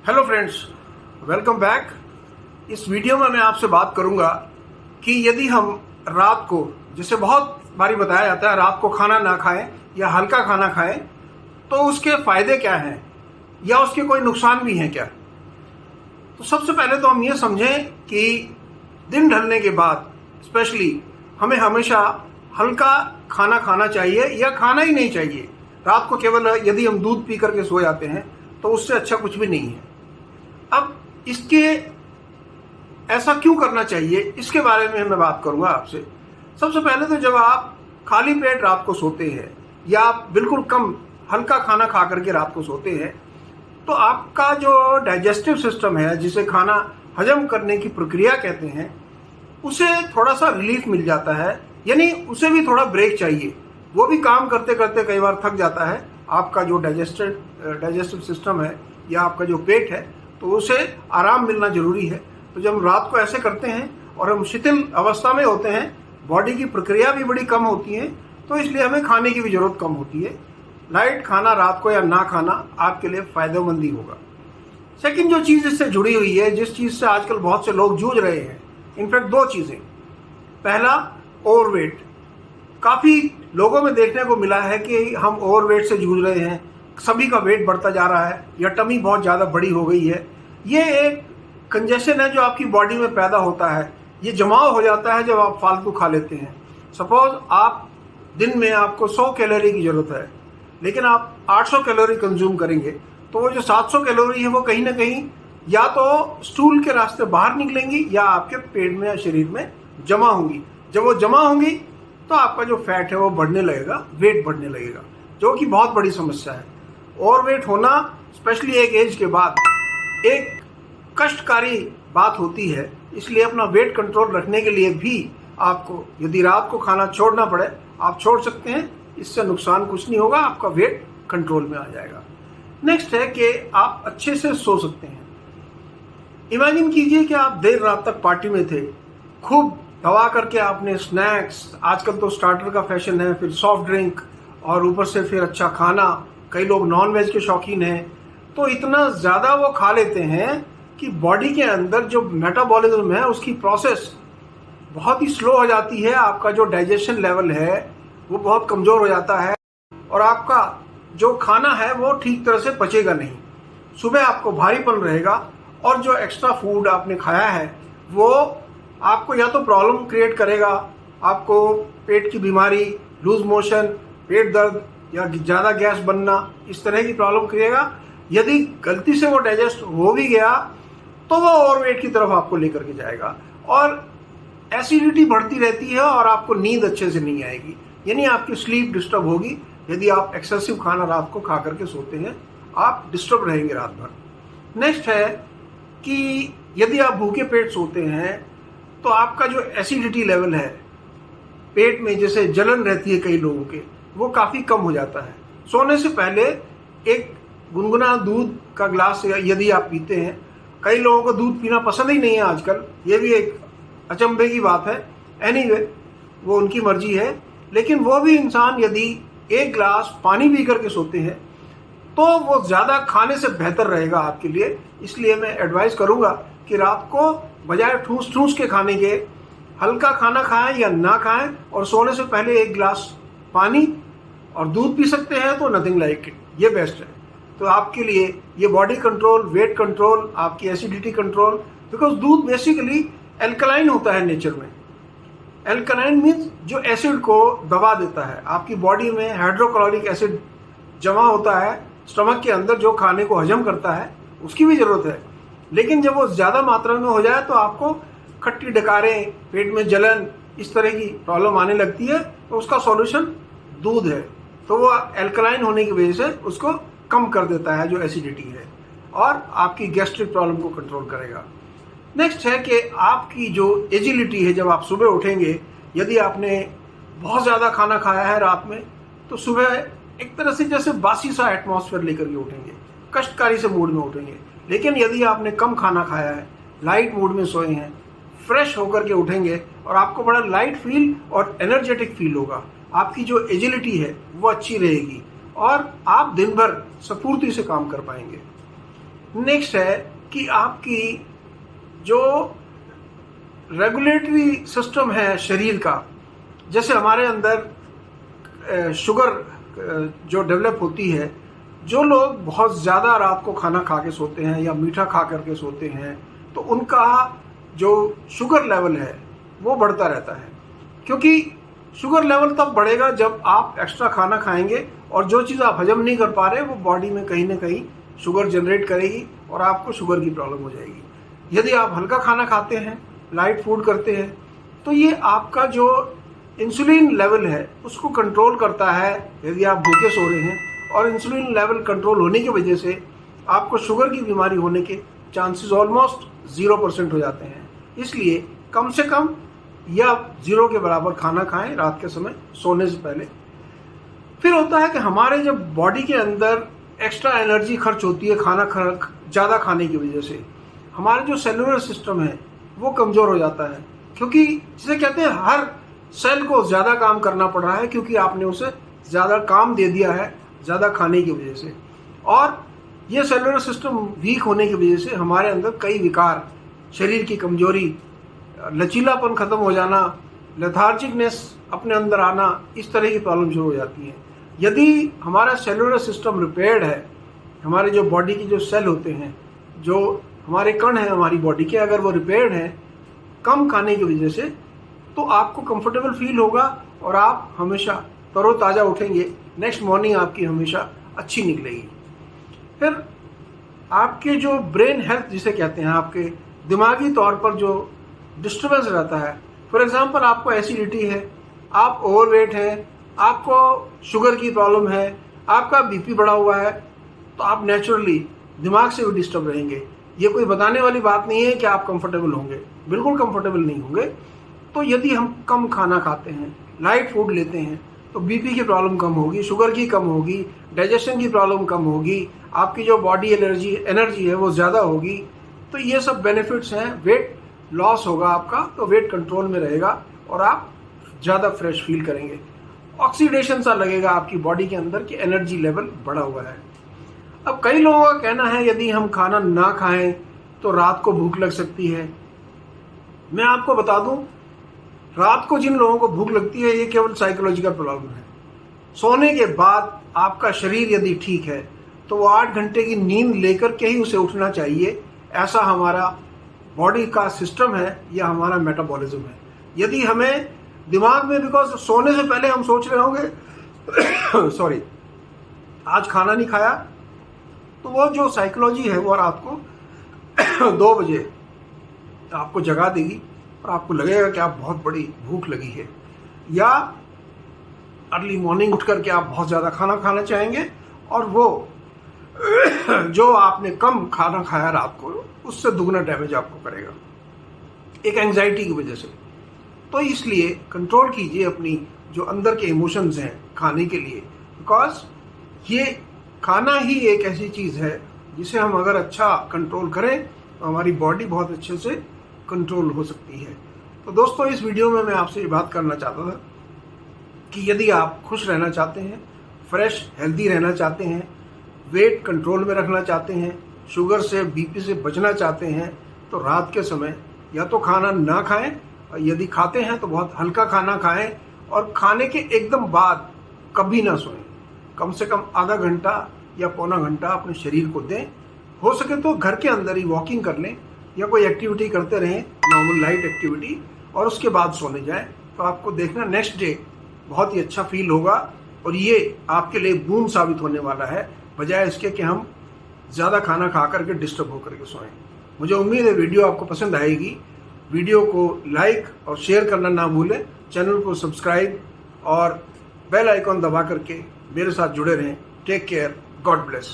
Hello friends, welcome back. इस video में मैं आपसे बात करूंगा कि यदि हम रात को, जैसे बहुत बारी बताया जाता है, रात को खाना ना खाएं या हल्का खाना खाएं तो उसके फायदे क्या हैं या उसके कोई नुकसान भी हैं क्या। तो सबसे पहले तो हम ये समझें कि दिन ढलने के बाद स्पेशली हमें हमेशा हल्का खाना खाना चाहिए या खाना ही नहीं चाहिए। रात को केवल यदि हम दूध पी करके सो जाते हैं तो उससे अच्छा कुछ भी नहीं है। अब इसके ऐसा क्यों करना चाहिए, इसके बारे में मैं बात करूंगा आपसे। सबसे पहले तो जब आप खाली पेट रात को सोते हैं या आप बिल्कुल कम हल्का खाना खा करके रात को सोते हैं तो आपका जो डाइजेस्टिव सिस्टम है, जिसे खाना हजम करने की प्रक्रिया कहते हैं, उसे थोड़ा सा रिलीफ मिल जाता है। यानी उसे भी थोड़ा ब्रेक चाहिए। वो भी काम करते करते कई बार थक जाता है। आपका जो डाइजेस्टिव सिस्टम है या आपका जो पेट है, तो उसे आराम मिलना जरूरी है। तो जब हम रात को ऐसे करते हैं और हम शिथिल अवस्था में होते हैं, बॉडी की प्रक्रिया भी बड़ी कम होती है, तो इसलिए हमें खाने की भी जरूरत कम होती है। लाइट खाना रात को या ना खाना आपके लिए फायदेमंद ही होगा। सेकंड जो चीज़ इससे जुड़ी हुई है, जिस चीज़ से आजकल बहुत से लोग जूझ रहे हैं, इनफैक्ट दो चीज़ें। पहला, ओवरवेट। काफ़ी लोगों में देखने को मिला है कि हम ओवरवेट से जूझ रहे हैं, सभी का वेट बढ़ता जा रहा है या टमी बहुत ज़्यादा बड़ी हो गई है। ये एक कंजेशन है जो आपकी बॉडी में पैदा होता है। ये जमाव हो जाता है जब आप फालतू खा लेते हैं। सपोज आप दिन में आपको 100 कैलोरी की ज़रूरत है, लेकिन आप 800 कैलोरी कंज्यूम करेंगे, तो वो जो 700 कैलोरी है वो कहीं ना कहीं या तो स्टूल के रास्ते बाहर निकलेंगी या आपके पेट में या शरीर में जमा होंगी। जब वो जमा होंगी तो आपका जो फैट है वो बढ़ने लगेगा, वेट बढ़ने लगेगा, जो कि बहुत बड़ी समस्या है। ओवरवेट होना स्पेशली एक एज के बाद एक कष्टकारी बात होती है। इसलिए अपना वेट कंट्रोल रखने के लिए भी आपको यदि रात को खाना छोड़ना पड़े, आप छोड़ सकते हैं। इससे नुकसान कुछ नहीं होगा, आपका वेट कंट्रोल में आ जाएगा। नेक्स्ट है कि आप अच्छे से सो सकते हैं। इमेजिन कीजिए कि आप देर रात तक पार्टी में थे, खूब दबा करके आपने स्नैक्स, आजकल तो स्टार्टर का फैशन है, फिर सॉफ्ट ड्रिंक और ऊपर से फिर अच्छा खाना। कई लोग नॉन वेज के शौकीन हैं, तो इतना ज़्यादा वो खा लेते हैं कि बॉडी के अंदर जो मेटाबॉलिज्म है उसकी प्रोसेस बहुत ही स्लो हो जाती है। आपका जो डाइजेशन लेवल है वो बहुत कमज़ोर हो जाता है और आपका जो खाना है वो ठीक तरह से पचेगा नहीं। सुबह आपको भारीपन रहेगा और जो एक्स्ट्रा फूड आपने खाया है वो आपको या तो प्रॉब्लम क्रिएट करेगा, आपको पेट की बीमारी, लूज मोशन, पेट दर्द या ज़्यादा गैस बनना, इस तरह की प्रॉब्लम करेगा। यदि गलती से वो डाइजेस्ट हो भी गया तो वो ओवरवेट की तरफ आपको लेकर के जाएगा और एसिडिटी बढ़ती रहती है और आपको नींद अच्छे से नहीं आएगी। यानी आपकी स्लीप डिस्टर्ब होगी। यदि आप एक्सेसिव खाना रात को खा करके सोते हैं, आप डिस्टर्ब रहेंगे रात भर। नेक्स्ट है कि यदि आप भूखे पेट सोते हैं तो आपका जो एसिडिटी लेवल है पेट में, जैसे जलन रहती है कई लोगों के, वो काफ़ी कम हो जाता है। सोने से पहले एक गुनगुना दूध का ग्लास यदि आप पीते हैं, कई लोगों को दूध पीना पसंद ही नहीं है आजकल, ये भी एक अचंभे की बात है। एनीवे, वो उनकी मर्जी है, लेकिन वो भी इंसान यदि एक ग्लास पानी पी करके सोते हैं तो वो ज़्यादा खाने से बेहतर रहेगा आपके लिए। इसलिए मैं एडवाइस करूँगा कि रात को बजाय ठूस ठूस के खाने के हल्का खाना खाएं या ना खाएं और सोने से पहले एक गिलास पानी और दूध पी सकते हैं तो नथिंग लाइक इट, ये बेस्ट है। तो आपके लिए ये बॉडी कंट्रोल, वेट कंट्रोल, आपकी एसिडिटी कंट्रोल, बिकॉज दूध बेसिकली एल्कलाइन होता है नेचर में। एल्कलाइन मीन्स जो एसिड को दबा देता है। आपकी बॉडी में हाइड्रोक्लोरिक एसिड जमा होता है स्टमक के अंदर, जो खाने को हजम करता है, उसकी भी ज़रूरत है। लेकिन जब वो ज़्यादा मात्रा में हो जाए तो आपको खट्टी डकारें, पेट में जलन, इस तरह की प्रॉब्लम आने लगती है। तो उसका सॉल्यूशन दूध है। तो वो एल्कलाइन होने की वजह से उसको कम कर देता है जो एसिडिटी है, और आपकी गैस्ट्रिक प्रॉब्लम को कंट्रोल करेगा। नेक्स्ट है कि आपकी जो एजिलिटी है, जब आप सुबह उठेंगे, यदि आपने बहुत ज़्यादा खाना खाया है रात में, तो सुबह एक तरह से जैसे बासी सा एटमॉस्फेयर लेकर के उठेंगे, कष्टकारी से मूड में उठेंगे। लेकिन यदि आपने कम खाना खाया है, लाइट मूड में सोए हैं, फ्रेश होकर के उठेंगे और आपको बड़ा लाइट फील और एनर्जेटिक फील होगा। आपकी जो एजिलिटी है वो अच्छी रहेगी और आप दिन भर स्फूर्ति से काम कर पाएंगे। नेक्स्ट है कि आपकी जो रेगुलेटरी सिस्टम है शरीर का, जैसे हमारे अंदर शुगर जो डेवलप होती है, जो लोग बहुत ज़्यादा रात को खाना खा के सोते हैं या मीठा खा करके सोते हैं, तो उनका जो शुगर लेवल है वो बढ़ता रहता है। क्योंकि शुगर लेवल तब बढ़ेगा जब आप एक्स्ट्रा खाना खाएंगे और जो चीज़ आप हजम नहीं कर पा रहे वो बॉडी में कहीं ना कहीं शुगर जनरेट करेगी और आपको शुगर की प्रॉब्लम हो जाएगी। यदि आप हल्का खाना खाते हैं, लाइट फूड करते हैं, तो ये आपका जो इंसुलिन लेवल है उसको कंट्रोल करता है यदि आप भूखे सो रहे हैं, और इंसुलिन लेवल कंट्रोल होने की वजह से आपको शुगर की बीमारी होने के चांसेस ऑलमोस्ट 0% हो जाते हैं। इसलिए कम से कम या 0 के बराबर खाना खाएं रात के समय सोने से पहले। फिर होता है कि हमारे जब बॉडी के अंदर एक्स्ट्रा एनर्जी खर्च होती है खाना ज़्यादा खाने की वजह से, हमारे जो सेलुलर सिस्टम है वो कमज़ोर हो जाता है। क्योंकि जिसे कहते हैं हर सेल को ज़्यादा काम करना पड़ रहा है, क्योंकि आपने उसे ज़्यादा काम दे दिया है ज़्यादा खाने की वजह से। और ये सेलुलर सिस्टम वीक होने की वजह से हमारे अंदर कई विकार, शरीर की कमजोरी, लचीलापन खत्म हो जाना, लेथार्जिकनेस अपने अंदर आना, इस तरह की प्रॉब्लम शुरू हो जाती हैं। यदि हमारा सेलुलर सिस्टम रिपेयर्ड है, हमारे जो बॉडी के जो सेल होते हैं, जो हमारे कण हैं हमारी बॉडी के, अगर वो रिपेयर्ड हैं कम खाने की वजह से, तो आपको कंफर्टेबल फील होगा और आप हमेशा तरोताज़ा उठेंगे। नेक्स्ट मॉर्निंग आपकी हमेशा अच्छी निकलेगी। फिर आपके जो ब्रेन हेल्थ जिसे कहते हैं, आपके दिमागी तौर पर जो डिस्टर्बेंस रहता है, फॉर एग्जांपल आपको एसिडिटी है, आप ओवरवेट हैं, आपको शुगर की प्रॉब्लम है, आपका बीपी बढ़ा हुआ है, तो आप नेचुरली दिमाग से भी डिस्टर्ब रहेंगे। ये कोई बताने वाली बात नहीं है कि आप कंफर्टेबल होंगे, बिल्कुल कंफर्टेबल नहीं होंगे। तो यदि हम कम खाना खाते हैं, लाइट फूड लेते हैं, तो बीपी की प्रॉब्लम कम होगी, शुगर की कम होगी, डाइजेशन की प्रॉब्लम कम होगी, आपकी जो बॉडी एनर्जी है वो ज़्यादा होगी। तो ये सब बेनिफिट्स हैं। वेट लॉस होगा आपका, तो वेट कंट्रोल में रहेगा और आप ज़्यादा फ्रेश फील करेंगे। ऑक्सीडेशन सा लगेगा आपकी बॉडी के अंदर कि एनर्जी लेवल बढ़ा हुआ है। अब कई लोगों का कहना है यदि हम खाना ना खाएं तो रात को भूख लग सकती है। मैं आपको बता दूं, रात को जिन लोगों को भूख लगती है ये केवल साइकोलॉजिकल प्रॉब्लम है। सोने के बाद आपका शरीर यदि ठीक है तो वो 8 घंटे की नींद लेकर के ही उसे उठना चाहिए। ऐसा हमारा बॉडी का सिस्टम है या हमारा मेटाबॉलिज्म है। यदि हमें दिमाग में, बिकॉज सोने से पहले हम सोच रहे होंगे सॉरी आज खाना नहीं खाया, तो वो जो साइकोलॉजी है वो रात को 2 बजे आपको जगा देगी और आपको लगेगा कि आप बहुत बड़ी भूख लगी है, या अर्ली मॉर्निंग उठ करके आप बहुत ज़्यादा खाना खाना चाहेंगे और वो जो आपने कम खाना खाया रात को उससे दुगना डैमेज आपको करेगा, एक एंजाइटी की वजह से। तो इसलिए कंट्रोल कीजिए अपनी जो अंदर के इमोशंस हैं खाने के लिए, बिकॉज ये खाना ही एक ऐसी चीज़ है जिसे हम अगर अच्छा कंट्रोल करें तो हमारी बॉडी बहुत अच्छे से कंट्रोल हो सकती है। तो दोस्तों, इस वीडियो में मैं आपसे ये बात करना चाहता था कि यदि आप खुश रहना चाहते हैं, फ्रेश हेल्दी रहना चाहते हैं, वेट कंट्रोल में रखना चाहते हैं, शुगर से बीपी से बचना चाहते हैं, तो रात के समय या तो खाना ना खाएं, और यदि खाते हैं तो बहुत हल्का खाना खाएं, और खाने के एकदम बाद कभी ना सोएं। कम से कम आधा घंटा या पौना घंटा अपने शरीर को दें। हो सके तो घर के अंदर ही वॉकिंग कर लें या कोई एक्टिविटी करते रहें, नॉर्मल लाइट एक्टिविटी, और उसके बाद सोने जाएं। तो आपको देखना नेक्स्ट डे बहुत ही अच्छा फील होगा और ये आपके लिए बूम साबित होने वाला है, बजाय इसके कि हम ज़्यादा खाना खा करके डिस्टर्ब होकर के सोएं। मुझे उम्मीद है वीडियो आपको पसंद आएगी। वीडियो को लाइक और शेयर करना ना भूलें, चैनल को सब्सक्राइब और बेल आइकॉन दबा करके मेरे साथ जुड़े रहें। Take care, God bless.